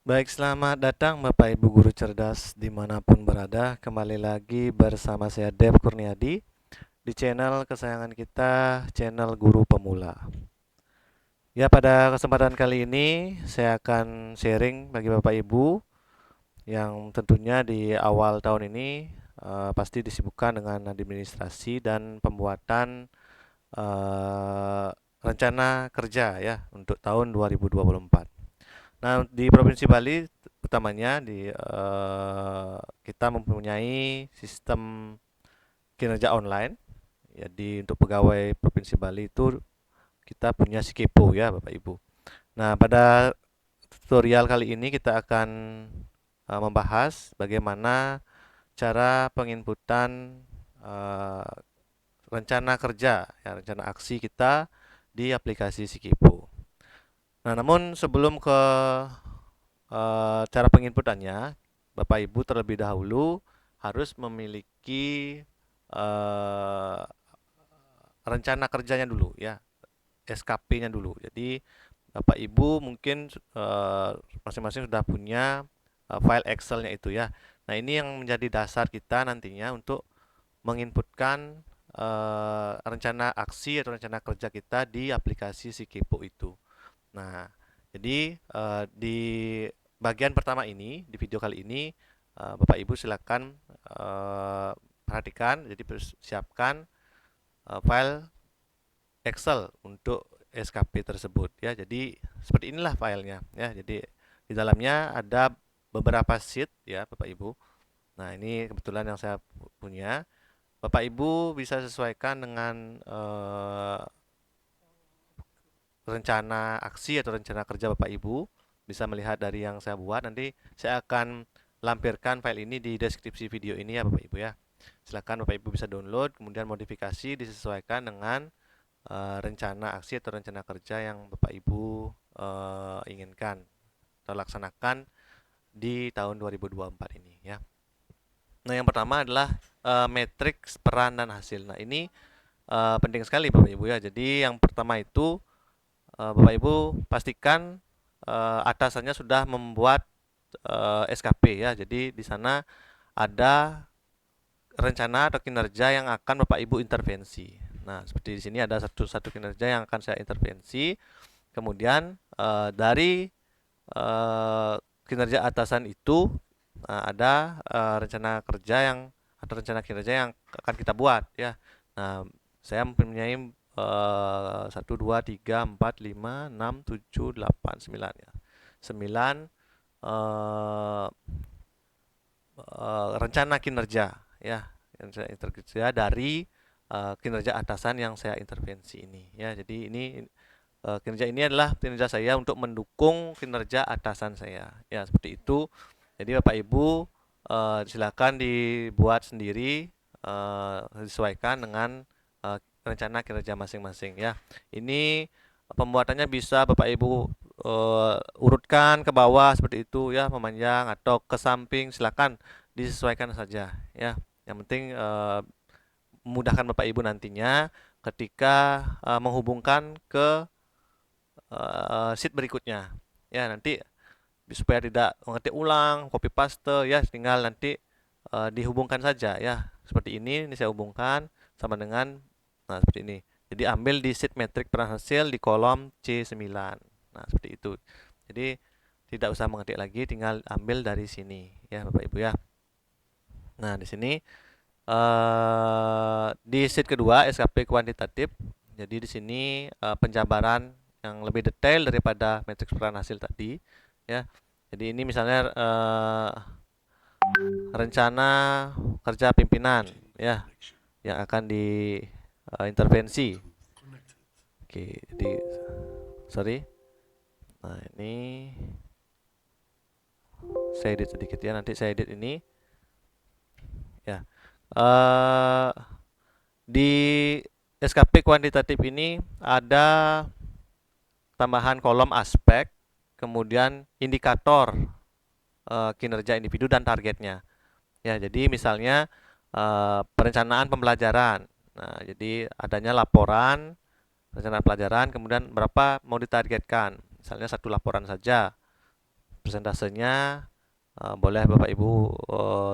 Baik, selamat datang Bapak Ibu Guru Cerdas dimanapun berada. Kembali lagi bersama saya Dev Kurniadi di channel kesayangan kita, channel Guru Pemula. Ya, pada kesempatan kali ini saya akan sharing bagi Bapak Ibu yang tentunya di awal tahun ini pasti disibukkan dengan administrasi dan pembuatan eh, rencana kerja ya untuk tahun 2024. Nah, di Provinsi Bali utamanya kita mempunyai sistem kinerja online. Jadi untuk pegawai Provinsi Bali itu kita punya Sikepo ya Bapak Ibu. Nah, pada tutorial kali ini kita akan membahas bagaimana cara penginputan eh, rencana kerja, ya, rencana aksi kita di aplikasi Sikepo. Nah, namun sebelum ke cara penginputannya, Bapak Ibu terlebih dahulu harus memiliki eh, rencana kerjanya dulu ya, SKP-nya dulu. Jadi Bapak Ibu mungkin masing-masing sudah punya file Excel-nya itu ya. Nah, ini yang menjadi dasar kita nantinya untuk menginputkan rencana aksi atau rencana kerja kita di aplikasi si Kepo itu. Nah, jadi di bagian pertama ini, di video kali ini, Bapak Ibu silakan perhatikan, jadi siapkan file Excel untuk SKP tersebut ya. Jadi seperti inilah filenya ya. Jadi di dalamnya ada beberapa sheet ya, Bapak Ibu. Nah, ini kebetulan yang saya punya. Bapak Ibu bisa sesuaikan dengan rencana aksi atau rencana kerja Bapak Ibu. Bisa melihat dari yang saya buat. Nanti saya akan lampirkan file ini di deskripsi video ini ya Bapak Ibu ya. Silakan Bapak Ibu bisa download, kemudian modifikasi disesuaikan dengan rencana aksi atau rencana kerja yang Bapak Ibu inginkan atau laksanakan di tahun 2024 ini ya. Nah, yang pertama adalah matriks peran dan hasil. Nah, ini penting sekali Bapak Ibu ya. Jadi yang pertama itu Bapak Ibu pastikan atasannya sudah membuat SKP ya. Jadi di sana ada rencana atau kinerja yang akan Bapak Ibu intervensi. Nah, seperti di sini ada satu kinerja yang akan saya intervensi. Kemudian dari eh, kinerja atasan itu ada rencana kerja yang atau rencana kinerja yang akan kita buat ya. Nah, saya mempunyai 1, 2, 3, 4, 5, 6, 7, 8, 9 ya. 9 eh, rencana kinerja ya, rencana kinerja dari kinerja atasan yang saya intervensi ini ya. Jadi ini kinerja ini adalah kinerja saya untuk mendukung kinerja atasan saya ya, seperti itu. Jadi Bapak Ibu silakan dibuat sendiri, disesuaikan dengan rencana kinerja masing-masing ya. Ini pembuatannya bisa Bapak Ibu urutkan ke bawah seperti itu ya, memanjang atau ke samping, silakan disesuaikan saja ya. Yang penting memudahkan Bapak Ibu nantinya ketika menghubungkan ke sheet berikutnya. Ya, nanti supaya tidak mengetik ulang, copy paste ya, tinggal nanti dihubungkan saja ya. Seperti ini saya hubungkan sama dengan seperti ini. Jadi ambil di sheet metrik peran hasil di kolom C9. Nah, seperti itu. Jadi tidak usah mengetik lagi, tinggal ambil dari sini ya Bapak Ibu ya. Nah, di sini di sheet kedua SKP kuantitatif. Jadi di sini penjabaran yang lebih detail daripada matriks peran hasil tadi ya. Jadi ini misalnya rencana kerja pimpinan ya yang akan diintervensi. Oke, jadi sorry. Nah, ini saya edit sedikit ya. Nanti saya edit ini ya. eh di SKP kuantitatif ini ada tambahan kolom aspek, kemudian indikator kinerja individu dan targetnya. Ya, jadi misalnya perencanaan pembelajaran. Nah, jadi adanya laporan, rencana pelajaran, kemudian berapa mau ditargetkan. Misalnya satu laporan saja. persentasenya boleh Bapak Ibu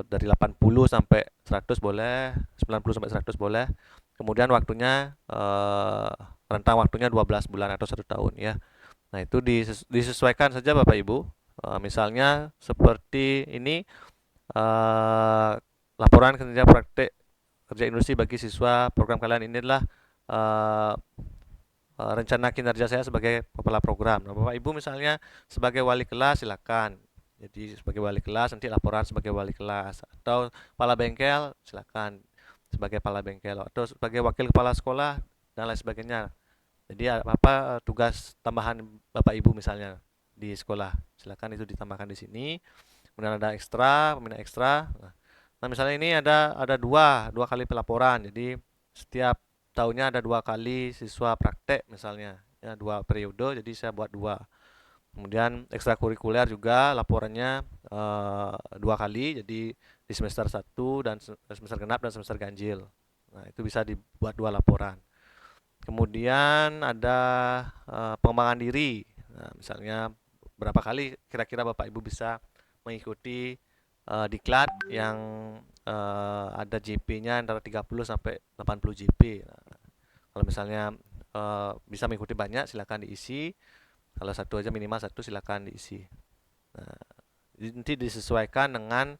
dari 80 sampai 100 boleh, 90 sampai 100 boleh. Kemudian waktunya rentang waktunya 12 bulan atau 1 tahun ya. Nah, itu disesuaikan saja Bapak Ibu. Misalnya seperti ini laporan kinerja praktek kerja industri bagi siswa program kalian, ini adalah rencana kinerja saya sebagai kepala program. Nah, Bapak Ibu misalnya sebagai wali kelas silakan. Jadi sebagai wali kelas nanti laporan sebagai wali kelas, atau kepala bengkel silakan sebagai kepala bengkel, atau sebagai wakil kepala sekolah dan lain sebagainya. Jadi apa tugas tambahan Bapak Ibu misalnya di sekolah, silakan itu ditambahkan di sini. Kemudian ada ekstra, peminat ekstra. Nah, misalnya ini ada dua kali pelaporan. Jadi setiap tahunnya ada 2 kali siswa praktek misalnya, ya 2 periode. Jadi saya buat 2. Kemudian ekstrakurikuler juga laporannya 2 kali. Jadi di semester 1 dan semester genap dan semester ganjil. Nah, itu bisa dibuat 2 laporan. Kemudian ada pengembangan diri. Nah, misalnya berapa kali kira-kira Bapak Ibu bisa mengikuti diklat yang ada JP-nya antara 30 sampai 80 JP. Nah, kalau misalnya bisa mengikuti banyak silakan diisi. Kalau satu aja minimal satu silakan diisi. Nah, nanti disesuaikan dengan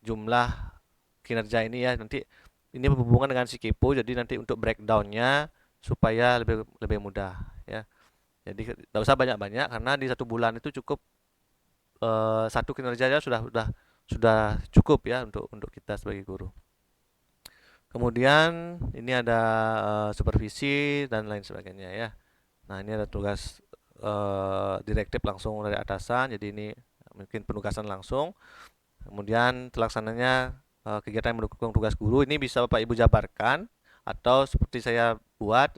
jumlah kinerja ini ya. Nanti ini berhubungan dengan si kepo, jadi nanti untuk breakdownnya supaya lebih lebih mudah ya. Jadi tidak usah banyak-banyak karena di 1 bulan itu cukup satu kinerjanya sudah cukup ya untuk kita sebagai guru. Kemudian ini ada supervisi dan lain sebagainya ya. Nah, ini ada tugas direktif langsung dari atasan, jadi ini mungkin penugasan langsung. Kemudian terlaksananya kegiatan yang mendukung tugas guru ini bisa Bapak Ibu jabarkan, atau seperti saya buat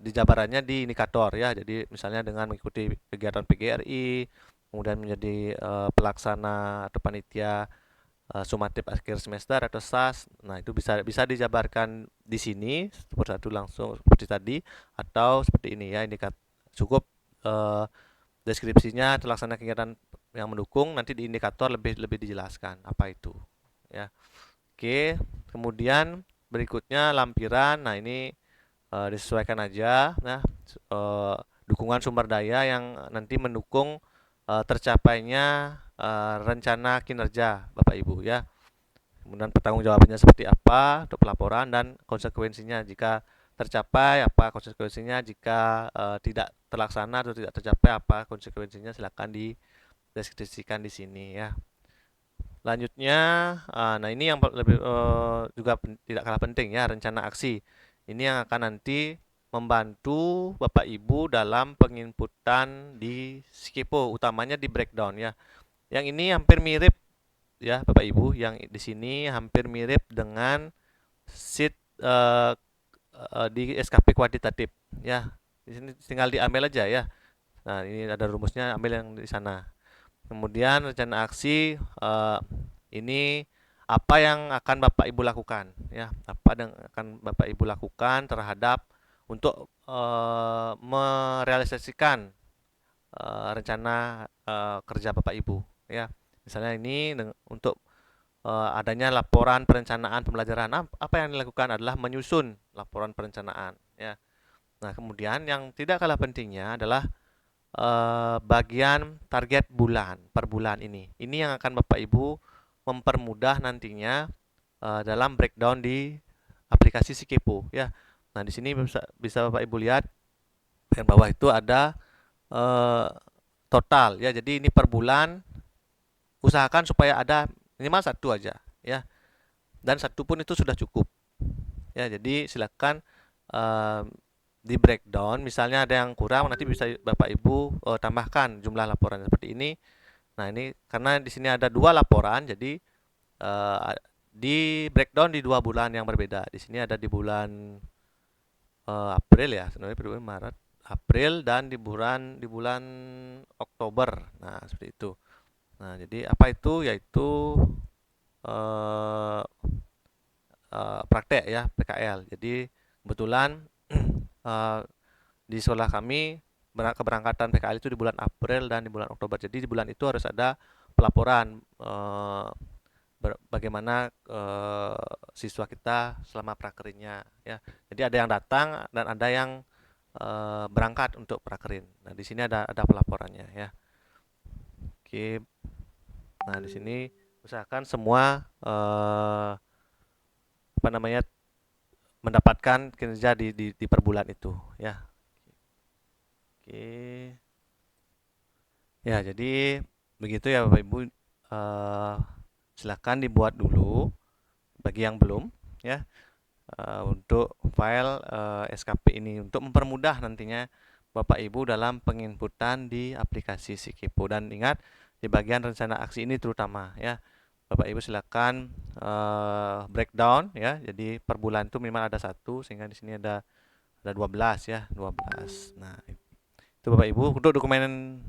dijabarannya di indikator ya. Jadi misalnya dengan mengikuti kegiatan PGRI, kemudian menjadi pelaksana atau panitia sumatif akhir semester atau SAS. Nah, itu bisa dijabarkan di sini satu langsung seperti tadi, atau seperti ini ya, indikator cukup deskripsinya terlaksana kegiatan yang mendukung, nanti di indikator lebih lebih dijelaskan apa itu ya. Oke, kemudian berikutnya lampiran. Nah, ini disesuaikan aja. Nah, dukungan sumber daya yang nanti mendukung tercapainya rencana kinerja Bapak Ibu ya. Kemudian pertanggungjawabannya seperti apa untuk pelaporan, dan konsekuensinya jika tercapai, apa konsekuensinya jika tidak terlaksana atau tidak tercapai, apa konsekuensinya, silakan dideskripsikan di sini ya. Lanjutnya, nah ini yang lebih juga tidak kalah penting ya, rencana aksi. Ini yang akan nanti membantu Bapak Ibu dalam penginputan di Skipo, utamanya di breakdown ya. Yang ini hampir mirip ya Bapak Ibu, yang di sini hampir mirip dengan sheet di SKP kuantitatif ya. Di sini tinggal diambil aja ya. Nah, ini ada rumusnya, ambil yang di sana. Kemudian rencana aksi ini apa yang akan Bapak Ibu lakukan ya, apa yang akan Bapak Ibu lakukan terhadap untuk merealisasikan rencana kerja Bapak Ibu ya. Misalnya ini untuk adanya laporan perencanaan pembelajaran, apa yang dilakukan adalah menyusun laporan perencanaan ya. Nah, kemudian yang tidak kalah pentingnya adalah bagian target bulan per bulan ini. Ini yang akan Bapak Ibu mempermudah nantinya dalam breakdown di aplikasi Sikepo ya. Nah, di sini bisa Bapak Ibu lihat yang bawah itu ada total ya. Jadi ini per bulan, usahakan supaya ada minimal satu aja ya. Dan satu pun itu sudah cukup. Ya, jadi silakan di breakdown, misalnya ada yang kurang nanti bisa Bapak Ibu tambahkan jumlah laporan seperti ini. Nah, ini karena di sini ada 2 laporan, jadi di breakdown di 2 bulan yang berbeda. Di sini ada di bulan April ya, sebenarnya Februari, Maret, April, dan di bulan Oktober. Nah, seperti itu. Nah, jadi apa itu? Yaitu praktek ya, PKL. Jadi kebetulan di sekolah kami keberangkatan PKL itu di bulan April dan di bulan Oktober. Jadi di bulan itu harus ada pelaporan bagaimana siswa kita selama prakerinnya ya. Jadi ada yang datang dan ada yang berangkat untuk prakerin. Nah, di sini ada pelaporannya ya. Oke. Nah, di sini usahakan semua apa namanya mendapatkan kinerja di per bulan itu ya. Oke. Ya, jadi begitu ya Bapak Ibu. Silakan dibuat dulu bagi yang belum ya untuk file SKP ini untuk mempermudah nantinya Bapak Ibu dalam penginputan di aplikasi Sikipo. Dan ingat di bagian rencana aksi ini terutama ya Bapak Ibu silakan breakdown ya. Jadi per bulan itu minimal ada 1 sehingga di sini ada 12 ya, 12. Nah, itu Bapak Ibu untuk dokumen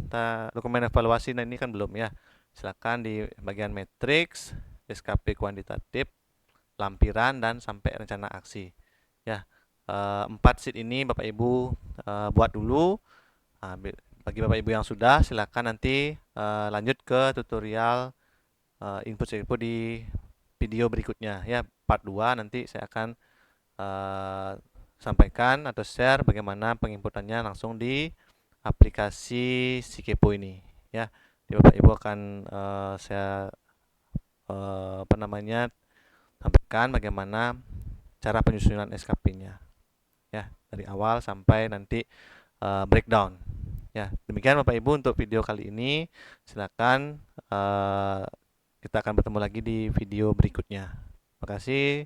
evaluasi. Nah, ini kan belum ya. Silakan di bagian matriks, SKP kuantitatif, lampiran dan sampai rencana aksi. Ya, 4 sheet ini Bapak Ibu buat dulu. Nah, bagi Bapak Ibu yang sudah, silakan nanti lanjut ke tutorial input di video berikutnya ya, part 2 nanti saya akan sampaikan atau share bagaimana penginputannya langsung di aplikasi Sikipo ini ya. Jadi Bapak Ibu akan saya apa namanya sampaikan bagaimana cara penyusunan SKP-nya ya dari awal sampai nanti breakdown ya. Demikian Bapak Ibu untuk video kali ini. Silakan kita akan bertemu lagi di video berikutnya. Terima kasih.